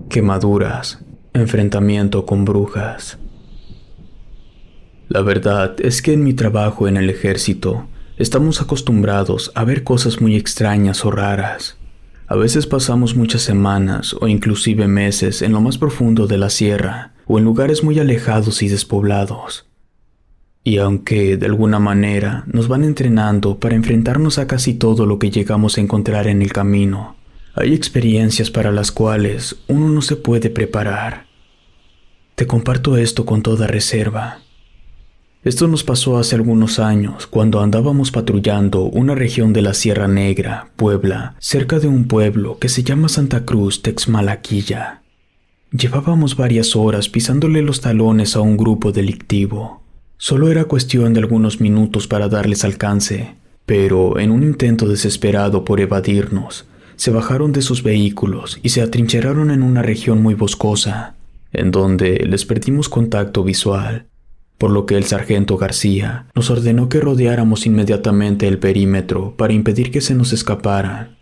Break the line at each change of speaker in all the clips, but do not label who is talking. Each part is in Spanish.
Quemaduras, enfrentamiento con brujas. La verdad es que en mi trabajo en el ejército estamos acostumbrados a ver cosas muy extrañas o raras. A veces pasamos muchas semanas o inclusive meses en lo más profundo de la sierra o en lugares muy alejados y despoblados. Y aunque de alguna manera nos van entrenando para enfrentarnos a casi todo lo que llegamos a encontrar en el camino, hay experiencias para las cuales uno no se puede preparar. Te comparto esto con toda reserva. Esto nos pasó hace algunos años cuando andábamos patrullando una región de la Sierra Negra, Puebla, cerca de un pueblo que se llama Santa Cruz Texmalaquilla. Llevábamos varias horas pisándole los talones a un grupo delictivo. Solo era cuestión de algunos minutos para darles alcance, pero en un intento desesperado por evadirnos, se bajaron de sus vehículos y se atrincheraron en una región muy boscosa, en donde les perdimos contacto visual, por lo que el sargento García nos ordenó que rodeáramos inmediatamente el perímetro para impedir que se nos escaparan.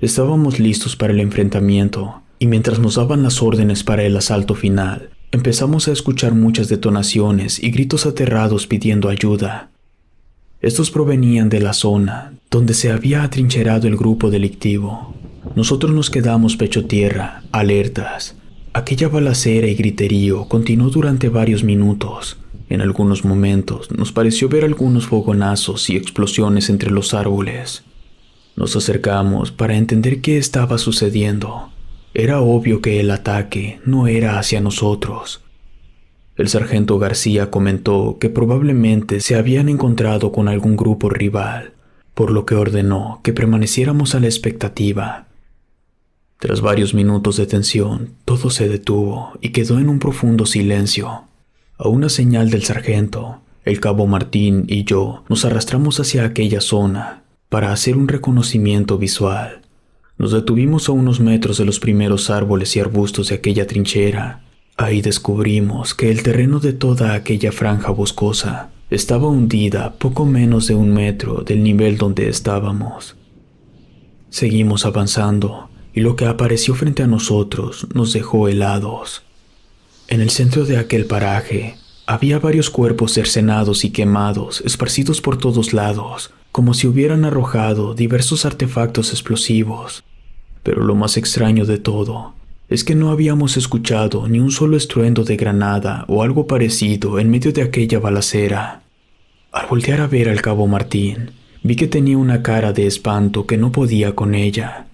Estábamos listos para el enfrentamiento, y mientras nos daban las órdenes para el asalto final, empezamos a escuchar muchas detonaciones y gritos aterrados pidiendo ayuda. Estos provenían de la zona donde se había atrincherado el grupo delictivo. Nosotros nos quedamos pecho tierra, alertas. Aquella balacera y griterío continuó durante varios minutos. En algunos momentos nos pareció ver algunos fogonazos y explosiones entre los árboles. Nos acercamos para entender qué estaba sucediendo. Era obvio que el ataque no era hacia nosotros. El sargento García comentó que probablemente se habían encontrado con algún grupo rival, por lo que ordenó que permaneciéramos a la expectativa. Tras varios minutos de tensión, todo se detuvo y quedó en un profundo silencio. A una señal del sargento, el cabo Martín y yo nos arrastramos hacia aquella zona para hacer un reconocimiento visual. Nos detuvimos a unos metros de los primeros árboles y arbustos de aquella trinchera. Ahí descubrimos que el terreno de toda aquella franja boscosa estaba hundida poco menos de 1 metro del nivel donde estábamos. Seguimos avanzando y lo que apareció frente a nosotros nos dejó helados. En el centro de aquel paraje había varios cuerpos cercenados y quemados, esparcidos por todos lados, como si hubieran arrojado diversos artefactos explosivos. Pero lo más extraño de todo es que no habíamos escuchado ni un solo estruendo de granada o algo parecido en medio de aquella balacera. Al voltear a ver al cabo Martín, vi que tenía una cara de espanto que no podía con ella.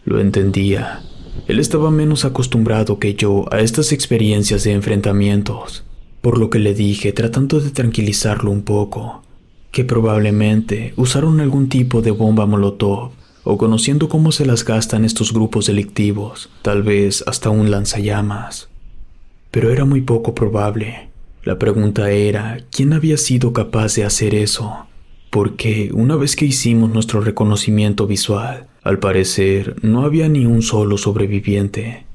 Lo entendía. Él estaba menos acostumbrado que yo a estas experiencias de enfrentamientos, por lo que le dije, tratando de tranquilizarlo un poco, que probablemente usaron algún tipo de bomba molotov, o conociendo cómo se las gastan estos grupos delictivos, tal vez hasta un lanzallamas. Pero era muy poco probable. La pregunta era, ¿quién había sido capaz de hacer eso? Porque una vez que hicimos nuestro reconocimiento visual, al parecer no había ni un solo sobreviviente.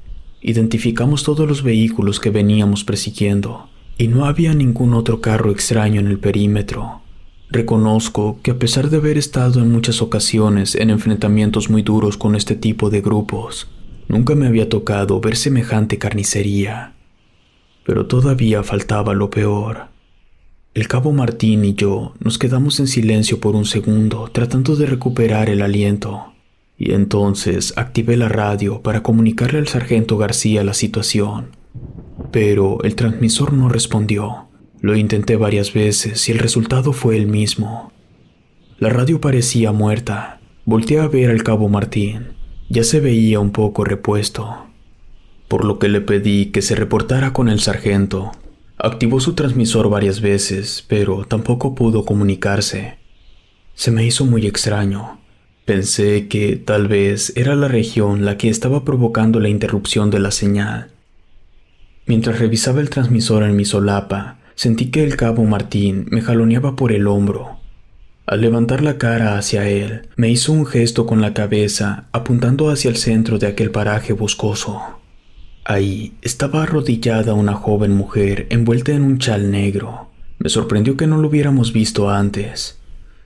Identificamos todos los vehículos que veníamos persiguiendo, y no había ningún otro carro extraño en el perímetro. Reconozco que a pesar de haber estado en muchas ocasiones en enfrentamientos muy duros con este tipo de grupos, nunca me había tocado ver semejante carnicería. Pero todavía faltaba lo peor. El cabo Martín y yo nos quedamos en silencio por un segundo, tratando de recuperar el aliento, y entonces activé la radio para comunicarle al sargento García la situación. Pero el transmisor no respondió. Lo intenté varias veces y el resultado fue el mismo. La radio parecía muerta. Volteé a ver al cabo Martín. Ya se veía un poco repuesto, por lo que le pedí que se reportara con el sargento. Activó su transmisor varias veces, pero tampoco pudo comunicarse. Se me hizo muy extraño. Pensé que tal vez era la región la que estaba provocando la interrupción de la señal. Mientras revisaba el transmisor en mi solapa, sentí que el cabo Martín me jaloneaba por el hombro. Al levantar la cara hacia él, me hizo un gesto con la cabeza, apuntando hacia el centro de aquel paraje boscoso. Ahí estaba arrodillada una joven mujer envuelta en un chal negro. Me sorprendió que no lo hubiéramos visto antes.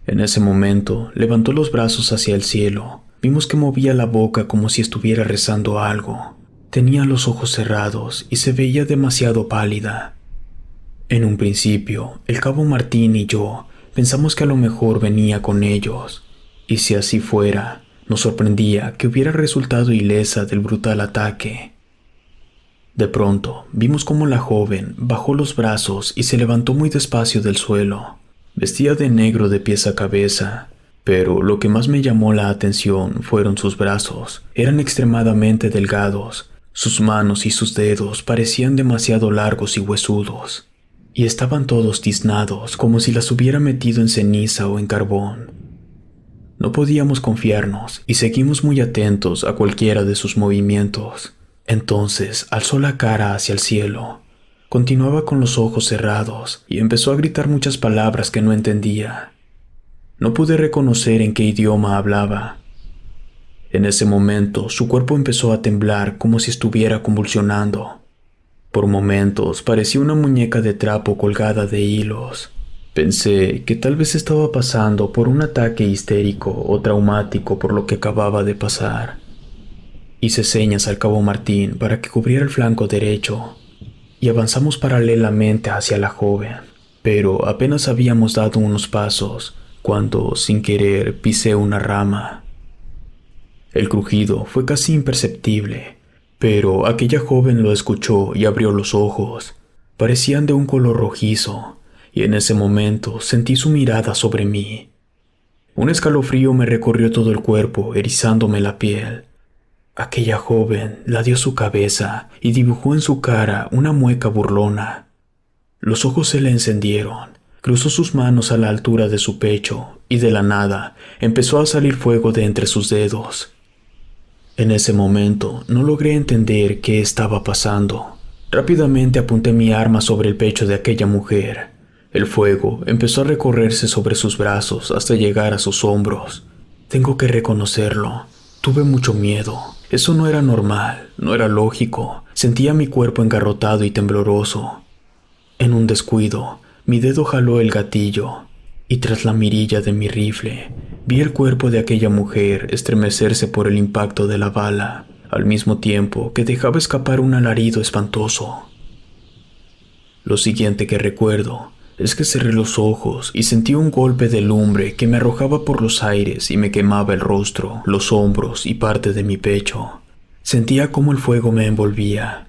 En ese momento, levantó los brazos hacia el cielo. Vimos que movía la boca como si estuviera rezando algo. Tenía los ojos cerrados y se veía demasiado pálida. En un principio, el cabo Martín y yo pensamos que a lo mejor venía con ellos, y si así fuera, nos sorprendía que hubiera resultado ilesa del brutal ataque. De pronto, vimos cómo la joven bajó los brazos y se levantó muy despacio del suelo. Vestía de negro de pies a cabeza, pero lo que más me llamó la atención fueron sus brazos. Eran extremadamente delgados, sus manos y sus dedos parecían demasiado largos y huesudos, y estaban todos tiznados como si las hubiera metido en ceniza o en carbón. No podíamos confiarnos y seguimos muy atentos a cualquiera de sus movimientos. Entonces alzó la cara hacia el cielo, continuaba con los ojos cerrados y empezó a gritar muchas palabras que no entendía. No pude reconocer en qué idioma hablaba. En ese momento su cuerpo empezó a temblar como si estuviera convulsionando. Por momentos parecía una muñeca de trapo colgada de hilos. Pensé que tal vez estaba pasando por un ataque histérico o traumático por lo que acababa de pasar. Hice señas al cabo Martín para que cubriera el flanco derecho y avanzamos paralelamente hacia la joven, pero apenas habíamos dado unos pasos cuando, sin querer, pisé una rama. El crujido fue casi imperceptible, pero aquella joven lo escuchó y abrió los ojos. Parecían de un color rojizo, y en ese momento sentí su mirada sobre mí. Un escalofrío me recorrió todo el cuerpo, erizándome la piel. Aquella joven ladeó su cabeza y dibujó en su cara una mueca burlona. Los ojos se le encendieron, cruzó sus manos a la altura de su pecho y de la nada empezó a salir fuego de entre sus dedos. En ese momento no logré entender qué estaba pasando. Rápidamente apunté mi arma sobre el pecho de aquella mujer. El fuego empezó a recorrerse sobre sus brazos hasta llegar a sus hombros. Tengo que reconocerlo, tuve mucho miedo. Eso no era normal, no era lógico. Sentía mi cuerpo engarrotado y tembloroso. En un descuido, mi dedo jaló el gatillo, y tras la mirilla de mi rifle, vi el cuerpo de aquella mujer estremecerse por el impacto de la bala, al mismo tiempo que dejaba escapar un alarido espantoso. Lo siguiente que recuerdo es que cerré los ojos y sentí un golpe de lumbre que me arrojaba por los aires y me quemaba el rostro, los hombros y parte de mi pecho. Sentía cómo el fuego me envolvía.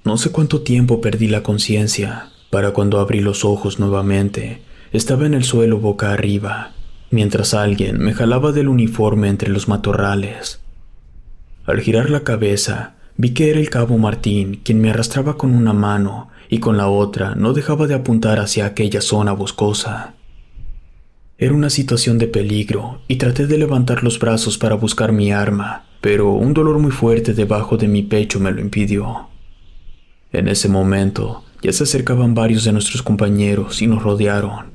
No sé cuánto tiempo perdí la conciencia. Para cuando abrí los ojos nuevamente, estaba en el suelo boca arriba, mientras alguien me jalaba del uniforme entre los matorrales. Al girar la cabeza, vi que era el cabo Martín quien me arrastraba con una mano y con la otra no dejaba de apuntar hacia aquella zona boscosa. Era una situación de peligro y traté de levantar los brazos para buscar mi arma, pero un dolor muy fuerte debajo de mi pecho me lo impidió. En ese momento, ya se acercaban varios de nuestros compañeros y nos rodearon.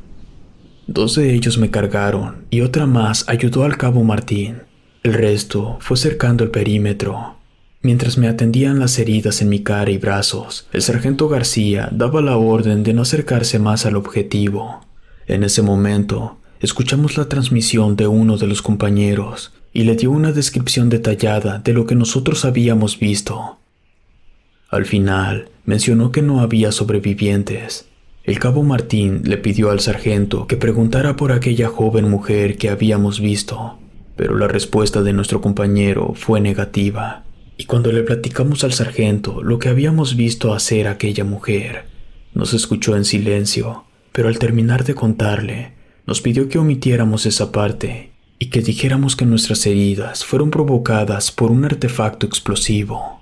2 de ellos me cargaron y otra más ayudó al cabo Martín. El resto fue cercando el perímetro. Mientras me atendían las heridas en mi cara y brazos, el sargento García daba la orden de no acercarse más al objetivo. En ese momento, escuchamos la transmisión de uno de los compañeros y le dio una descripción detallada de lo que nosotros habíamos visto. Al final, mencionó que no había sobrevivientes. El cabo Martín le pidió al sargento que preguntara por aquella joven mujer que habíamos visto, pero la respuesta de nuestro compañero fue negativa. Y cuando le platicamos al sargento lo que habíamos visto hacer a aquella mujer, nos escuchó en silencio, pero al terminar de contarle, nos pidió que omitiéramos esa parte y que dijéramos que nuestras heridas fueron provocadas por un artefacto explosivo.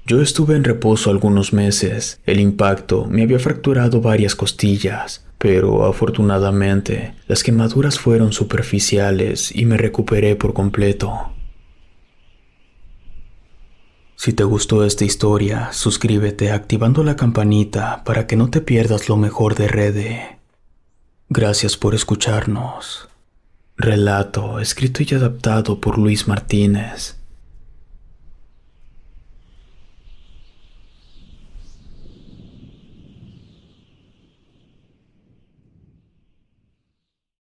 Yo estuve en reposo algunos meses. El impacto me había fracturado varias costillas, pero afortunadamente las quemaduras fueron superficiales y me recuperé por completo. Si te gustó esta historia, suscríbete activando la campanita para que no te pierdas lo mejor de Rede. Gracias por escucharnos. Relato escrito y adaptado por Luis Martínez.